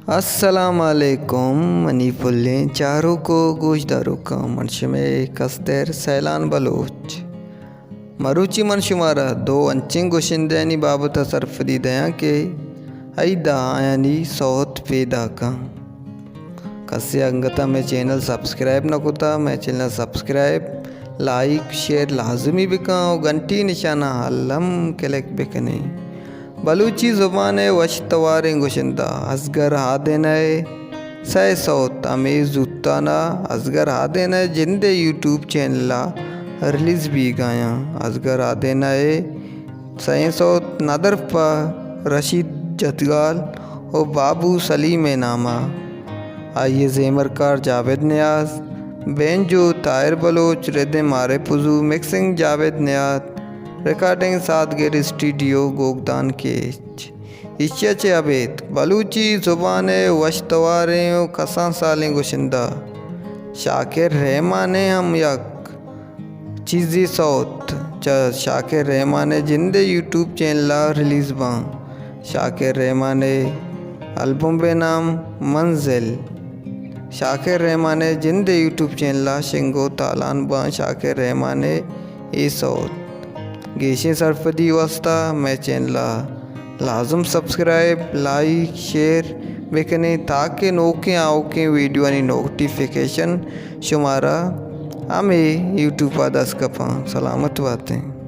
अस्सलामुअलैकुम मनी फुल्लें चारों को गोशदारों का मंश में कस्तर सैलान बलोच मरुचि मन शुमारा दो अंचिंग गोशिंदैनी बाबत सरफदी दया के ऐदा आयानी सौत पैदा का कस्य अंगता में चैनल सब्सक्राइब न कुता मैं चैनल सब्सक्राइब लाइक शेयर लाजमी बिका और घंटी निशाना हलम क्लिक बिकने बलूची ज़ुबान वशतवार गुशिंदा असगर हादेन सह सौत अमेज जुत्ताना असगर हादेन जिंदे यूट्यूब चैनल रिलीज़ भी गाया असगर हादेन सह सौत नादर पा रशीद जतगाल और बाबू सलीम नामा आइए जेमरकार जावेद नियाज बेंजो ताहिर बलोच रेदे मारे पुजू मिक्सिंग जावेद नियाज रिकॉर्डिंग सादगिर स्टूडियो गोगदान के इश्चे अबेद बलूची ज़ुबान वशतवार कसा सालें गुशिंदा शाकिर रहमान हम यक चीज़ी सौत शाकिर रहमान जिंदे यूट्यूब चैनल रिलीज़ बा शाकिर रहमान एल्बम बे नाम मंजिल शाकिर रहमान जिंदे यूट्यूब चैनल शिंगो तालान बा शाकिर रहमान ए सौत गेशे सरफदी वास्ता मैं channel लाजम subscribe like share bakanae ताकि नोके आओ के वीडियो नोटिफिकेशन शुमारा हमें यूट्यूब पर दस कपा सलामत बातें।